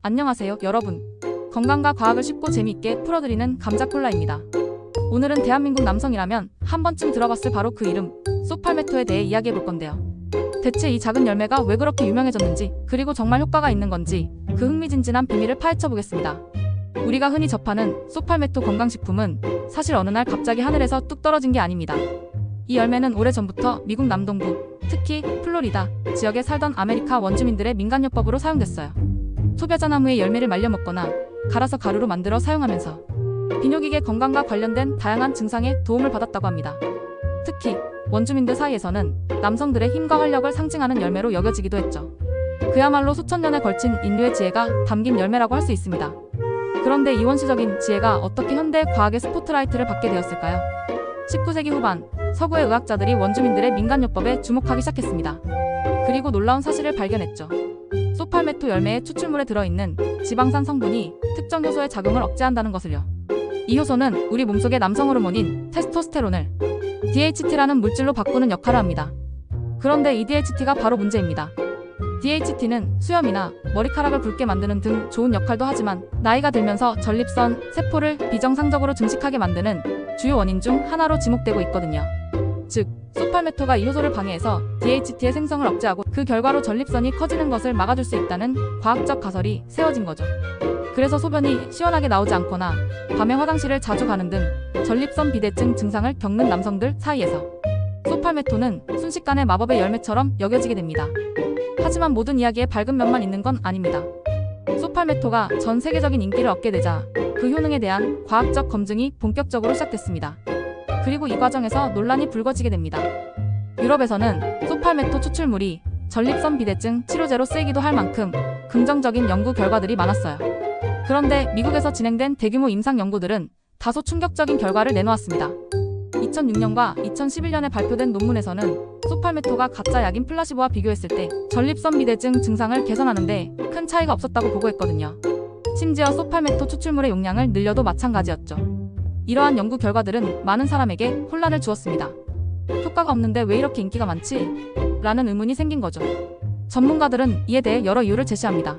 안녕하세요, 여러분. 건강과 과학을 쉽고 재미있게 풀어드리는 감자콜라입니다. 오늘은 대한민국 남성이라면 한 번쯤 들어봤을 바로 그 이름, 쏙팔메토에 대해 이야기해볼 건데요. 대체 이 작은 열매가 왜 그렇게 유명해졌는지, 그리고 정말 효과가 있는 건지 그 흥미진진한 비밀을 파헤쳐보겠습니다. 우리가 흔히 접하는 쏙팔메토 건강식품은 사실 어느 날 갑자기 하늘에서 뚝 떨어진 게 아닙니다. 이 열매는 오래전부터 미국 남동부, 특히 플로리다 지역에 살던 아메리카 원주민들의 민간요법으로 사용됐어요. 소벼자나무의 열매를 말려 먹거나 갈아서 가루로 만들어 사용하면서 비뇨기계 건강과 관련된 다양한 증상에 도움을 받았다고 합니다. 특히 원주민들 사이에서는 남성들의 힘과 활력을 상징하는 열매로 여겨지기도 했죠. 그야말로 수천 년에 걸친 인류의 지혜가 담긴 열매라고 할 수 있습니다. 그런데 이 원시적인 지혜가 어떻게 현대 과학의 스포트라이트를 받게 되었을까요? 19세기 후반 서구의 의학자들이 원주민들의 민간요법에 주목하기 시작했습니다. 그리고 놀라운 사실을 발견했죠. 쏙팔메토 열매의 추출물에 들어있는 지방산 성분이 특정 효소의 작용을 억제한다는 것을요. 이 효소는 우리 몸속의 남성 호르몬인 테스토스테론을 DHT라는 물질로 바꾸는 역할을 합니다. 그런데 이 DHT가 바로 문제입니다. DHT는 수염이나 머리카락을 굵게 만드는 등 좋은 역할도 하지만 나이가 들면서 전립선, 세포를 비정상적으로 증식하게 만드는 주요 원인 중 하나로 지목되고 있거든요. 즉, 쏙팔메토가 이 효소를 방해해서 DHT의 생성을 억제하고 그 결과로 전립선이 커지는 것을 막아줄 수 있다는 과학적 가설이 세워진 거죠. 그래서 소변이 시원하게 나오지 않거나 밤에 화장실을 자주 가는 등 전립선 비대증 증상을 겪는 남성들 사이에서 쏙팔메토는 순식간에 마법의 열매처럼 여겨지게 됩니다. 하지만 모든 이야기에 밝은 면만 있는 건 아닙니다. 쏙팔메토가 전 세계적인 인기를 얻게 되자 그 효능에 대한 과학적 검증이 본격적으로 시작됐습니다. 그리고 이 과정에서 논란이 불거지게 됩니다. 유럽에서는 쏙팔메토 추출물이 전립선 비대증 치료제로 쓰이기도 할 만큼 긍정적인 연구 결과들이 많았어요. 그런데 미국에서 진행된 대규모 임상 연구들은 다소 충격적인 결과를 내놓았습니다. 2006년과 2011년에 발표된 논문에서는 쏙팔메토가 가짜 약인 플라시보와 비교했을 때 전립선 비대증 증상을 개선하는데 큰 차이가 없었다고 보고했거든요. 심지어 쏙팔메토 추출물의 용량을 늘려도 마찬가지였죠. 이러한 연구 결과들은 많은 사람에게 혼란을 주었습니다. 효과가 없는데 왜 이렇게 인기가 많지? 라는 의문이 생긴 거죠. 전문가들은 이에 대해 여러 이유를 제시합니다.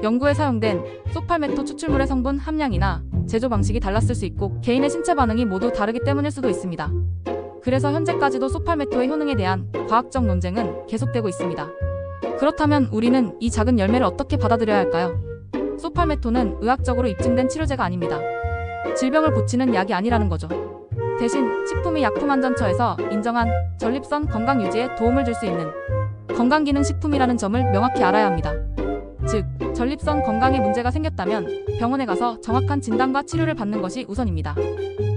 연구에 사용된 쏙팔메토 추출물의 성분 함량이나 제조 방식이 달랐을 수 있고 개인의 신체 반응이 모두 다르기 때문일 수도 있습니다. 그래서 현재까지도 쏙팔메토의 효능에 대한 과학적 논쟁은 계속되고 있습니다. 그렇다면 우리는 이 작은 열매를 어떻게 받아들여야 할까요? 쏙팔메토는 의학적으로 입증된 치료제가 아닙니다. 질병을 고치는 약이 아니라는 거죠. 대신 식품의약품안전처에서 인정한 전립선 건강 유지에 도움을 줄 수 있는 건강기능식품이라는 점을 명확히 알아야 합니다. 즉, 전립선 건강에 문제가 생겼다면 병원에 가서 정확한 진단과 치료를 받는 것이 우선입니다.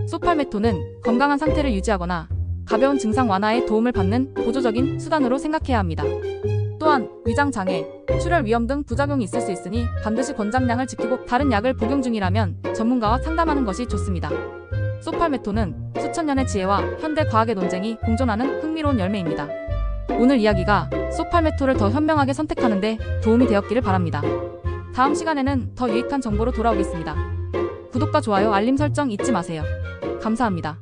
쏙팔메토는 건강한 상태를 유지하거나 가벼운 증상 완화에 도움을 받는 보조적인 수단으로 생각해야 합니다. 또한 위장장애, 출혈 위험 등 부작용이 있을 수 있으니 반드시 권장량을 지키고 다른 약을 복용 중이라면 전문가와 상담하는 것이 좋습니다. 쏙팔메토는 수천 년의 지혜와 현대 과학의 논쟁이 공존하는 흥미로운 열매입니다. 오늘 이야기가 쏙팔메토를 더 현명하게 선택하는 데 도움이 되었기를 바랍니다. 다음 시간에는 더 유익한 정보로 돌아오겠습니다. 구독과 좋아요, 알림 설정 잊지 마세요. 감사합니다.